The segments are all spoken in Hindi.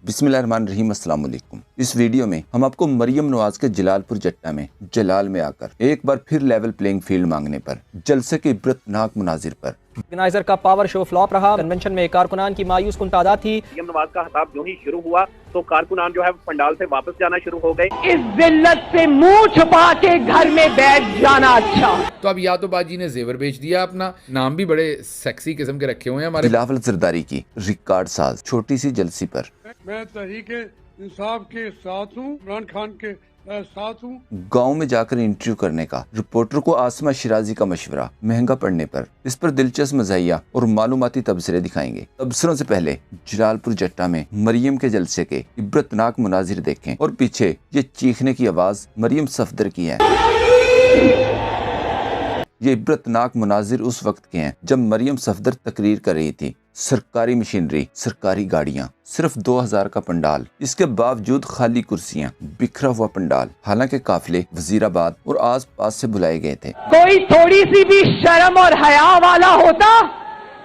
बिस्मिल्लाहिर्रहमानिर्रहीम, अस्सलाम वालेकुम। इस वीडियो में हम आपको मरियम नवाज के जलालपुर जट्टा में जलाल में आकर एक बार फिर लेवल प्लेइंग फील्ड मांगने पर, जलसे के इबरतनाक मुनाजिर पर, ऑर्गेनाइजर का पावर शो फ्लॉप रहा। कन्वेंशन में कारकुनान की मायूस कुन तादाद थी। मरियम नवाज का खिताब जो ही शुरू हुआ तो कारकुनान जो है पंडाल से वापस जाना शुरू हो गए। इस जिल्लत से मुंह छुपा के घर में बैठ जाना अच्छा। तो अब या तो बाजी ने जेवर बेच दिया, अपना नाम भी बड़े सेक्सी किस्म के रखे हुए हैं हमारे। बिलावल जरदारी की रिकॉर्ड साज छोटी सी जलसी पर मैं तहरीके इंसाफ के साथ हूँ, इमरान खान के साथ हूँ। गांव में जाकर इंटरव्यू करने का रिपोर्टर को आसमा शिराजी का मशवरा महंगा पड़ने पर, इस पर दिलचस्प मज़ाहिया और मालूमाती तबसरे दिखाएंगे। तबसरों से पहले जलालपुर जट्टा में मरियम के जलसे के इबरतनाक मुनाजिर देखें और पीछे ये चीखने की आवाज मरियम सफदर की है। ये इबरतनाक मुनाजिर उस वक्त के हैं जब मरियम सफदर तकरीर कर रही थी। सरकारी मशीनरी, सरकारी गाड़ियां, सिर्फ 2000 का पंडाल, इसके बावजूद खाली कुर्सियां, बिखरा हुआ पंडाल। हालांकि काफिले वजीराबाद और आस पास से बुलाए गए थे। कोई थोड़ी सी भी शर्म और हया वाला होता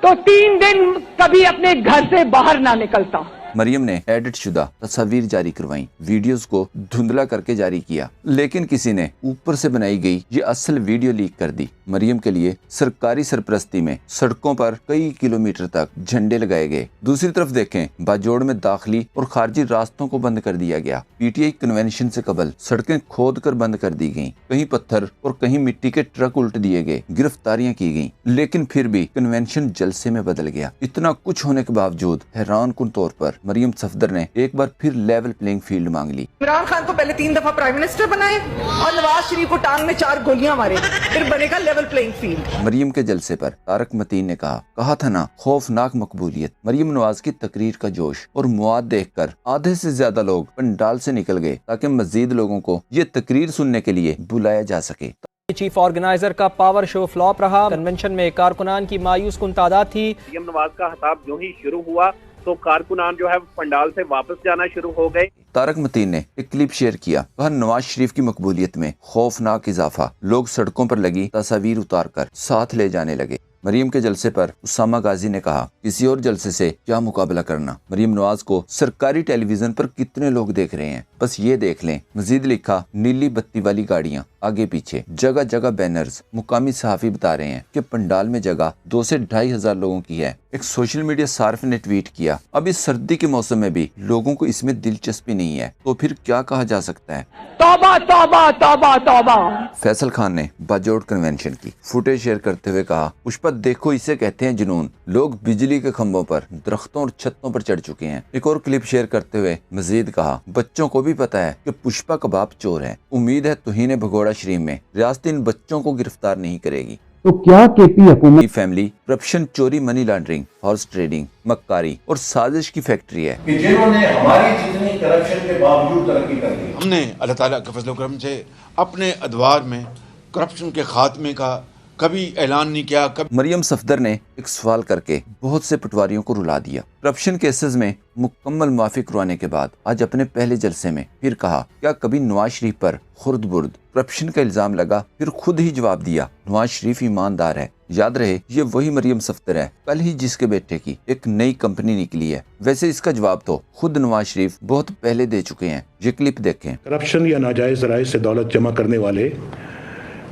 तो 3 दिन कभी अपने घर से बाहर ना निकलता। मरियम ने एडिट शुदा तस्वीर जारी करवाई, वीडियोस को धुंधला करके जारी किया, लेकिन किसी ने ऊपर से बनाई गई ये असल वीडियो लीक कर दी। मरियम के लिए सरकारी सरपरस्ती में सड़कों पर कई किलोमीटर तक झंडे लगाए गए। दूसरी तरफ देखें, बाजोड़ में दाखिली और खारजी रास्तों को बंद कर दिया गया। पीटीआई कन्वेंशन से कबल सड़कें खोद कर बंद कर दी गयी, कहीं पत्थर और कहीं मिट्टी के ट्रक उल्ट दिए गए, गिरफ्तारियां की गयी, लेकिन फिर भी कन्वेंशन जलसे में बदल गया। इतना कुछ होने के बावजूद हैरान कुन तौर पर मरियम सफदर ने एक बार फिर लेवल प्लेइंग फील्ड मांग ली। इमरान खान को पहले 3 दफा प्राइम मिनिस्टर बनाए और नवाज शरीफ को टांग में 4 गोलियां मारे, फिर बनेगा लेवल प्लेइंग फील्ड। मरियम के जलसे पर तारक मतीन ने कहा था ना, खौफनाक मकबूलियत। मरियम नवाज की तकरीर का जोश और मुआद देखकर आधे से ज्यादा लोग पंडाल से निकल गए ताकि मजीद लोगों को ये तकरीर सुनने के लिए बुलाया जा सके। चीफ ऑर्गेनाइजर का पावर शो फ्लॉप रहा। कन्वेंशन में कारकुनान की मायूस कुन तादाद थी। मरियम नवाज का खिताब जो ही शुरू हुआ तो कारकुनान जो है पंडाल से वापस जाना शुरू हो गए। तारक मतीन ने एक क्लिप शेयर किया, कहा नवाज शरीफ की मकबूलियत में खौफनाक इजाफा, लोग सड़कों पर लगी तस्वीर उतार कर साथ ले जाने लगे। मरियम के जलसे पर उसामा गाजी ने कहा, किसी और जलसे से क्या मुकाबला करना। मरियम नवाज को सरकारी टेलीविजन पर कितने लोग देख रहे हैं, बस ये देख लें। मजीद लिखा, नीली बत्ती वाली गाड़ियां आगे पीछे, जगह जगह बैनर्स। मुकामी सहाफी बता रहे हैं कि पंडाल में जगह 2 से 2500 लोगों की है। एक सोशल मीडिया सार्फ ने ट्वीट किया, अब इस सर्दी के मौसम में भी लोगों को इसमें दिलचस्पी नहीं है, तो फिर क्या कहा जा सकता है। तौबा तौबा तौबा तौबा। फैसल खान ने बाजोड़ कन्वेंशन की फुटेज शेयर करते हुए कहा, पुष्पा देखो, इसे कहते हैं जुनून। लोग बिजली के खंभों पर, दरख्तों और छतों पर चढ़ चुके हैं। एक और क्लिप शेयर करते हुए मजीद कहा, बच्चों को भी पता है कि पुष्पा कबाब चोर है। उम्मीद है तुहीन भगोड़ा शरीफ में रियासत इन बच्चों को गिरफ्तार नहीं करेगी। तो क्या केपी हुकूमत फैमिली करप्शन, चोरी, मनी लॉन्ड्रिंग, हॉर्स ट्रेडिंग, मक्कारी और साजिश की फैक्ट्री है कि जिन्होंने हमारी जितनी करप्शन के बावजूद तरक्की कर दी। हमने अल्लाह ताला के फजल करम से अपने अदवार में करप्शन के खात्मे का कभी ऐलान नहीं किया। मरियम सफदर ने एक सवाल करके बहुत से पटवारियों को रुला दिया। करप्शन केसेस में मुकम्मल माफी करवाने के बाद आज अपने पहले जलसे में फिर कहा, क्या कभी नवाज शरीफ पर खुर्द बुर्द करप्शन का इल्जाम लगा? फिर खुद ही जवाब दिया, नवाज शरीफ ईमानदार है। याद रहे, ये वही मरियम सफदर है कल ही जिसके बेटे की एक नई कंपनी निकली है। वैसे इसका जवाब तो खुद नवाज शरीफ बहुत पहले दे चुके हैं। ये क्लिप देखें। करप्शन या नाजायज जराए से दौलत जमा करने वाले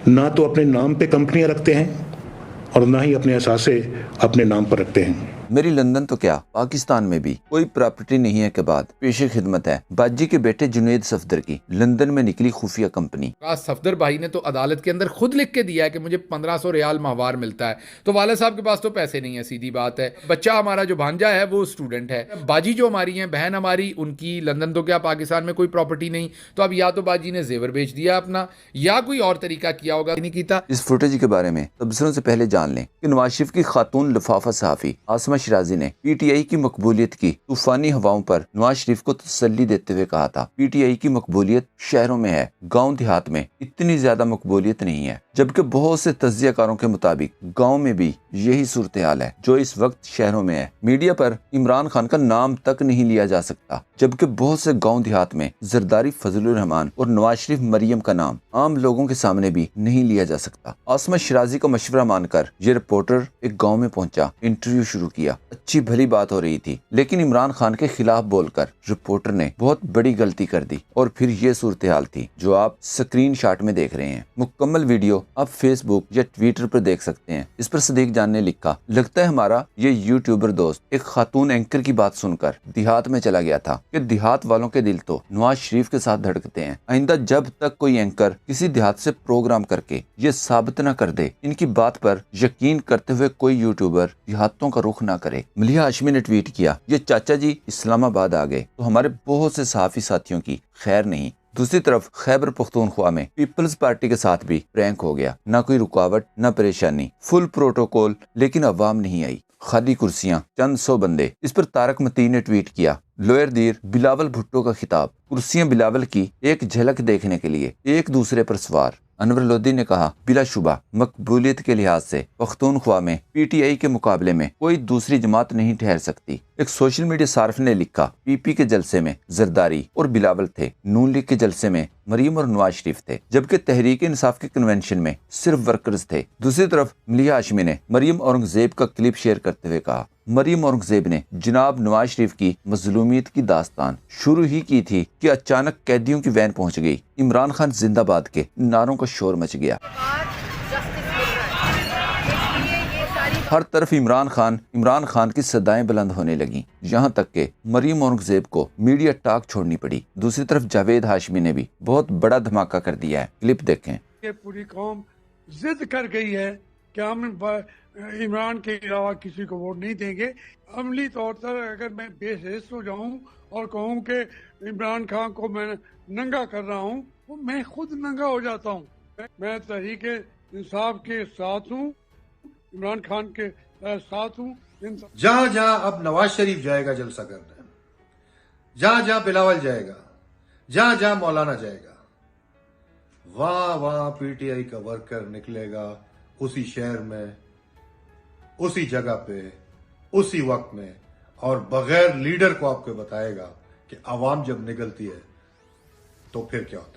ना तो अपने नाम पे कंपनियां रखते हैं और ना ही अपने असासे अपने नाम पर रखते हैं। मेरी लंदन तो क्या, पाकिस्तान में भी कोई प्रॉपर्टी नहीं है के बाद पेशे खिदमत है बाजी के बेटे जुनैद सफदर की लंदन में निकली खुफिया कंपनी। सफदर भाई ने तो अदालत के अंदर खुद लिख के दिया है कि मुझे 1500 रियाल माहवार मिलता है। तो वाले साहब के पास तो पैसे नहीं है, सीधी बात है। बच्चा हमारा जो भांजा है वो स्टूडेंट है। बाजी जो हमारी है, बहन हमारी, उनकी लंदन तो क्या पाकिस्तान में कोई प्रॉपर्टी नहीं। तो अब या तो बाजी ने जेवर बेच दिया अपना, या कोई और तरीका किया होगा, नहीं किया। इस फुटेज के बारे में तबसरों से पहले जान लें कि नवाज शरीफ की खातून लिफाफा सहाफी आसमा शिराजी ने पीटीआई की मकबूलियत की तूफानी हवाओं पर नवाज शरीफ को तसल्ली देते हुए कहा था, पीटीआई की मकबूलियत शहरों में है, गांव देहात में इतनी ज्यादा मकबूलियत नहीं है। जबकि बहुत से तज्जियाकारों के मुताबिक गांव में भी यही सूरत हाल है जो इस वक्त शहरों में है। मीडिया पर इमरान खान का नाम तक नहीं लिया जा सकता, जबकि बहुत से गांव देहात में जरदारी फजलुर रहमान और नवाज शरीफ मरियम का नाम आम लोगों के सामने भी नहीं लिया जा सकता। आसमा शिराजी का मशवरा मानकर ये रिपोर्टर एक गांव में पहुंचा, इंटरव्यू शुरू किया। अच्छी भली बात हो रही थी, लेकिन इमरान खान के खिलाफ बोलकर रिपोर्टर ने बहुत बड़ी गलती कर दी और फिर ये सूरत हाल थी जो आप स्क्रीन शॉट में देख रहे हैं। मुकम्मल वीडियो आप फेसबुक या ट्विटर पर देख सकते हैं। इस पर सदीक जान ने लिखा, लगता है हमारा ये यूट्यूबर दोस्त एक खातून एंकर की बात सुनकर देहात में चला गया था कि देहात वालों के दिल तो नवाज शरीफ के साथ धड़कते हैं। आइंदा जब तक कोई एंकर किसी देहात से प्रोग्राम करके ये साबित न कर दे इनकी बात पर यकीन करते हुए कोई यूट्यूबर देहातों का रुख ना करे। मलिहा हाशमी ने ट्वीट किया, ये चाचा जी इस्लामाबाद आ गए तो हमारे बहुत से सहाफी साथियों की खैर नहीं। दूसरी तरफ खैबर पख्तूनख्वा में पीपल्स पार्टी के साथ भी प्रैंक हो गया। ना कोई रुकावट ना परेशानी, फुल प्रोटोकॉल, लेकिन अवाम नहीं आई। खाली कुर्सियां, चंद 100 बंदे। इस पर तारक मतीन ने ट्वीट किया, लोअर दीर बिलावल भुट्टो का खिताब, कुर्सियां बिलावल की एक झलक देखने के लिए एक दूसरे पर सवार। अनवर लोधी ने कहा, बिलाशुबा मकबूलियत के लिहाज से पख्तूनख्वा में पीटीआई के मुकाबले में कोई दूसरी जमात नहीं ठहर सकती। एक सोशल मीडिया सार्फ ने लिखा, पीपी के जलसे में जरदारी और बिलावल थे, नून लीग के जलसे में मरियम और नवाज शरीफ थे, जबकि तहरीक इंसाफ के कन्वेंशन में सिर्फ वर्कर्स थे। दूसरी तरफ मलिहा हाशमी ने मरियम औरंगजेब का क्लिप शेयर करते हुए कहा, मरियम औरंगजेब ने जनाब नवाज शरीफ की मजलूमियत की दास्तान शुरू ही की थी कि अचानक कैदियों की वैन पहुंच गई। इमरान खान जिंदाबाद के नारों का शोर मच गया। हर तरफ इमरान खान की सदाएं बुलंद होने लगी, यहाँ तक कि मरियम औरंगजेब को मीडिया टॉक छोड़नी पड़ी। दूसरी तरफ जावेद हाशमी ने भी बहुत बड़ा धमाका कर दिया है। क्लिप देखें। ये पूरी कौम जिद कर गई है कि हम इमरान के अलावा किसी को वोट नहीं देंगे। अमली तौर पर अगर मैं बेहिस हो जाऊं और कहूं कि इमरान खान को मैं नंगा कर रहा हूं, तो मैं खुद नंगा हो जाता हूं। मैं तहरीक इंसाफ के साथ हूं, इमरान खान के साथ हूं। जहां जहां अब नवाज शरीफ जाएगा जलसा करने, जहां जहां बिलावल जाएगा, जहां जहां मौलाना जाएगा, वहां वहां पीटीआई का वर्कर निकलेगा, उसी शहर में, उसी जगह पे, उसी वक्त में, और बगैर लीडर को आपको बताएगा कि आवाम जब निकलती है तो फिर क्या होता है।